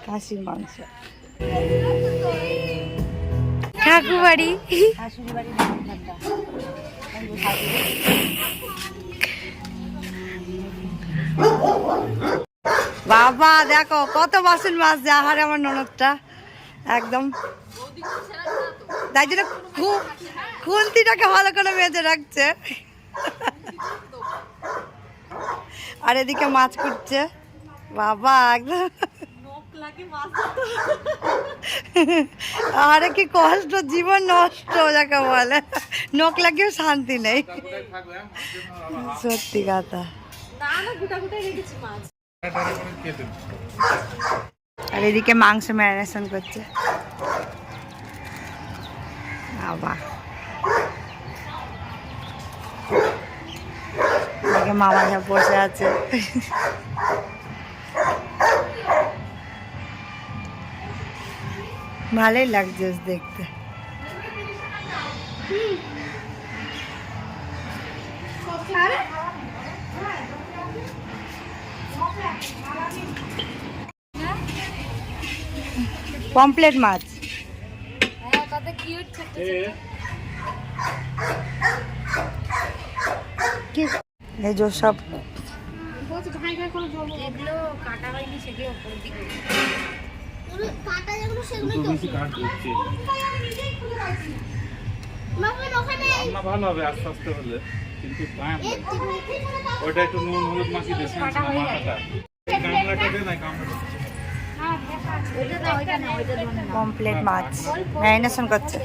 খাসির মাংস। ঠাকুরবাড়ি বাবা দেখো কত বাসন মাছ যে আহারে আমার ননদটা একদম, তাই জন্য খুন্তিটাকে ভালো করে বেঁধে রাখছে। আর এদিকে মাছ কুটছে বাবা একদম। আরে কি কষ্ট, জীবন নষ্ট যাকে বলে, নখ লাগিয়েও শান্তি নেই, সত্যি কথা। আর এদিকে মাংস ম্যারিনেশন করছে বাবা। এদিকে মামা সব বসে আছে। ভালোই লাগছে দেখতে। পমপ্লেট মাছ এই যে সব ভালো হবে আস্তে আস্তে হলে, কিন্তু ওইটা একটু নুন হলুদ মাখিয়ে দিয়েছে পমপ্লেট মাছ ম্যারিনেশন করছে।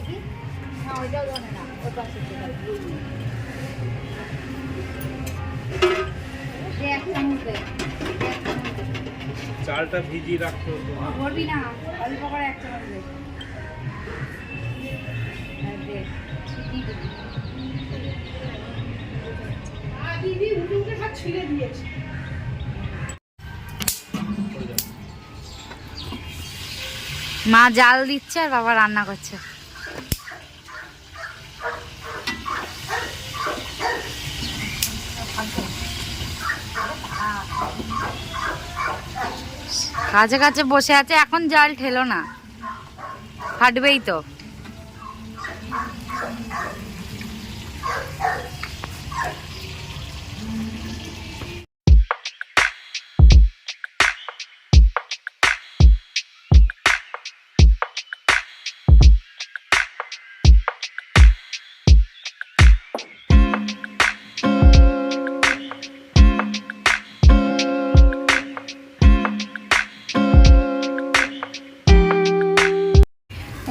চালটা ভিজিয়ে রাখতে হতো না অল্প করে একটা মা জাল দিচ্ছে আর বাবা রান্না করছে। কাছে কাছে বসে আছে, এখন জাল ঠেলো না, ফাটবেই তো।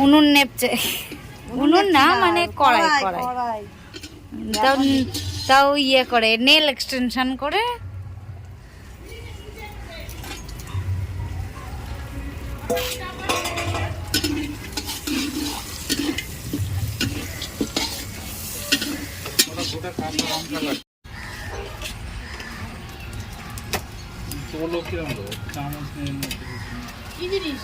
উনুন নেপছে, উনুন না মানে কড়াই, কড়াই তাও ইয়ে করে নেল এক্সটেনশন করে। কি জিনিস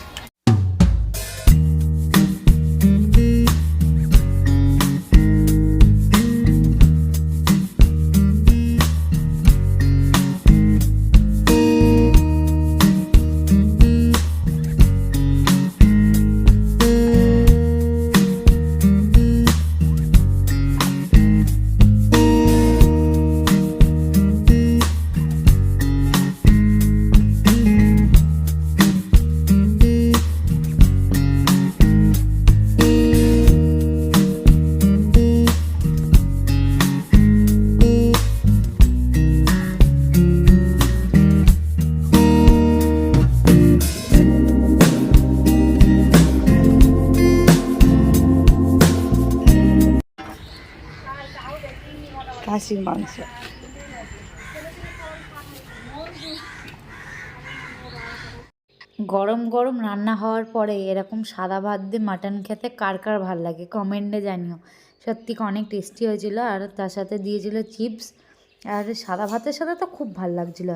খাসির মাংস। গরম গরম রান্না হওয়ার পরে এরকম সাদা ভাত দিয়ে মাটন খেতে কার কার ভাল লাগে কমেন্টে জানিও। সত্যি অনেক টেস্টি হয়েছিল, আর তার সাথে দিয়েছিল চিপস, আর সাদা ভাতের সাথে তো খুব ভাল লাগছিল।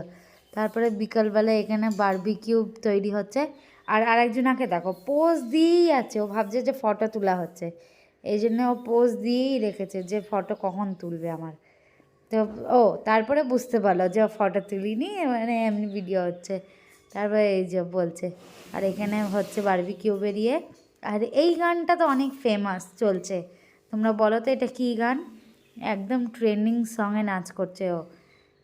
তারপরে বিকালবেলা এখানে বারবিকিউ তৈরি হচ্ছে, আর আরেকজনাকে দেখো পোজ দিয়েই আছে, ও ভাবছে যে ফটো তোলা হচ্ছে, এই জন্য ও পোজ দিয়েই রেখেছে যে ফটো কখন তুলবে আমার। তো ও তারপরে বুঝতে পারলো যে ফটো তুলিনি, মানে এমনি ভিডিও হচ্ছে। তারপরে এই যে বলছে, আর এখানে হচ্ছে বারবিকিউ বেরিয়ে। আর এই গানটা তো অনেক ফেমাস চলছে, তোমরা বলো তো এটা কী গান? একদম ট্রেন্ডিং সঙে নাচ করছে ও,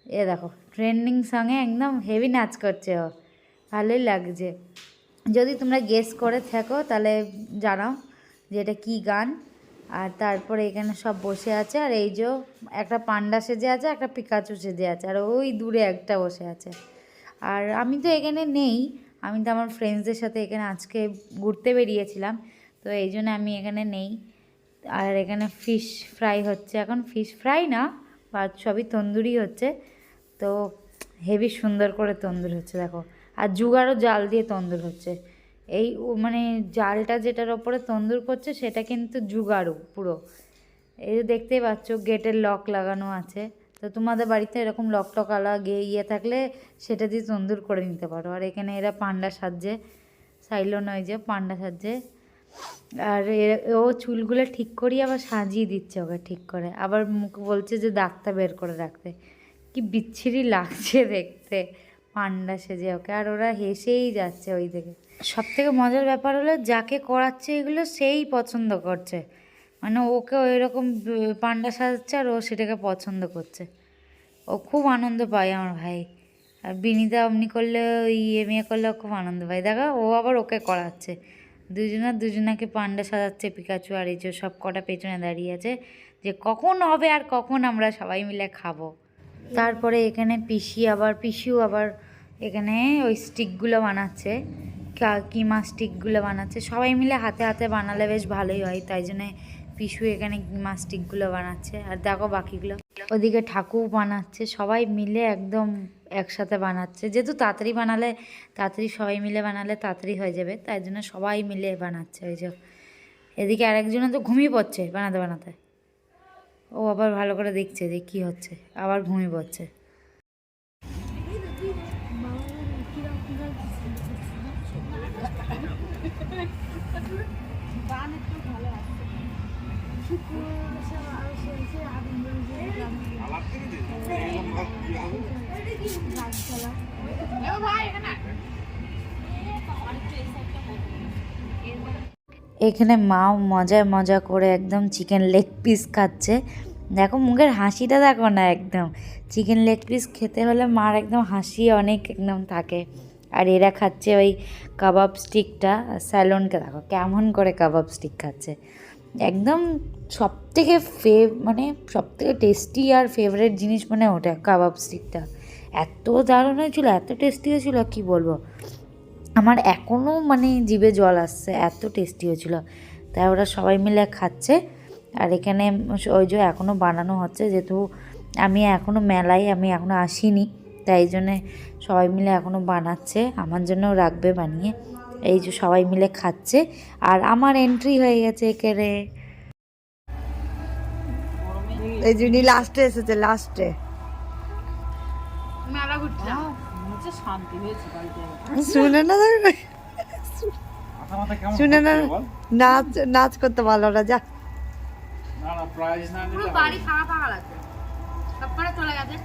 এ দেখো ট্রেন্ডিং সঙে একদম হেভি নাচ করছে ও, ভালোই লাগছে। যদি তোমরা গেস করে থাকো তাহলে জানাও যে এটা কী গান। আর তারপরে এখানে সব বসে আছে, আর এই যে একটা পান্ডা সেজে আছে, একটা পিকাচু সেজে আছে, আর ওই দূরে একটা বসে আছে। আর আমি তো এখানে নেই, আমি তো আমার ফ্রেন্ডসদের সাথে এখানে আজকে ঘুরতে বেরিয়েছিলাম, তো এই জন্য আমি এখানে নেই। আর এখানে ফিশ ফ্রাই হচ্ছে, এখন ফিশ ফ্রাই না বা সবই তন্দুরি হচ্ছে, তো হেভি সুন্দর করে তন্দুর হচ্ছে দেখো। আর জুগারও জাল দিয়ে তন্দুর হচ্ছে, এই মানে জালটা যেটার ওপরে তন্দুর করছে সেটা কিন্তু জুগারও পুরো। এই যে দেখতেই পাচ্ছ গেটের লক লাগানো আছে, তো তোমাদের বাড়িতে এরকম লক টক আলাগে ইয়ে থাকলে সেটা দিয়ে তন্দুর করে নিতে পারো। আর এখানে এরা পান্ডা সাজছে, সাইলন ওই যে পান্ডা সাজছে, আর ও চুলগুলো ঠিক করিয়ে আবার সাজিয়ে দিচ্ছে ওকে ঠিক করে, আবার মুখ বলছে যে দাগটা বের করে রাখতে। কি বিচ্ছিরি লাগছে দেখতে পান্ডা সেজে ওকে, আর ওরা হেসেই যাচ্ছে ওই দিকে। সব থেকে মজার ব্যাপার হলো যাকে করাচ্ছে এগুলো সেই পছন্দ করছে, মানে ওকে ওই রকম পান্ডা সাজাচ্ছে আর ও সেটাকে পছন্দ করছে, ও খুব আনন্দ পায় আমার ভাই। আর বিনিতা অমনি করলে ইয়ে মেয়ে করলেও খুব আনন্দ পায়, দেখা ও আবার ওকে করাচ্ছে, দুজনাকে পান্ডা সাজাচ্ছে পিকাচু। আর এই যে সব কটা পেছনে দাঁড়িয়ে আছে যে কখন হবে আর কখন আমরা সবাই মিলে খাবো। তারপরে এখানে পিসিও আবার এখানে ওই স্টিকগুলো বানাচ্ছে, কিমা স্টিকগুলো বানাচ্ছে, সবাই মিলে হাতে হাতে বানালে বেশ ভালোই হয়, তাই জন্যে পিসু এখানে কিমা স্টিকগুলো বানাচ্ছে। আর দেখো বাকিগুলো ওদিকে ঠাকুর বানাচ্ছে, সবাই মিলে একদম একসাথে বানাচ্ছে, যেহেতু তাড়াতাড়ি বানালে তাড়াতাড়ি সবাই মিলে বানালে তাড়াতাড়ি হয়ে যাবে, তাই জন্য সবাই মিলে বানাচ্ছে। ওই যে এদিকে আরেকজনে তো ঘুমিয়ে পড়ছে বানাতে বানাতে, ও আবার ভালো করে দেখছে যে কী হচ্ছে, আবার ঘুমিয়ে পড়ছে। এখানে মাও মজা করে একদম চিকেন লেগ পিস খাচ্ছে, দেখো মুখের হাসিটা দেখো না, একদম চিকেন লেগ পিস খেতে হলে মার একদম হাসি অনেক একদম থাকে। আর এরা খাচ্ছে ওই কাবাব স্টিকটা, স্যালনকে দেখো কেমন করে কাবাব স্টিক খাচ্ছে, একদম সবথেকে মানে সবথেকে টেস্টি আর ফেভারিট জিনিস মানে ওটা কাবাব স্টিকটা, এত দারুণ হয়েছিলো, এত টেস্টি হয়েছিলো কী বলবো, আমার এখনও মানে জিভে জল আসছে, এত টেস্টি হয়েছিলো। তাই ওরা সবাই মিলে খাচ্ছে। আর এখানে ওই যে এখনও বানানো হচ্ছে, যেহেতু আমি এখনও আমি এখনও আসিনি, তাই জন্যে সবাই মিলে এখনও বানাচ্ছে, আমার জন্যও রাখবে বানিয়ে। এই যে সবাই মিলে খাচ্ছে, আর আমার এন্ট্রি হয়ে গেছে এখানে। এই জন্য লাস্টে এসেছে, লাস্টে শুনে না শুনে না নাচ করতে পারলো না, যা না প্রাইজ না নিলে বাড়ি ফাঁকা ফাঁকা লাগছে, সব করে চলে গেছে।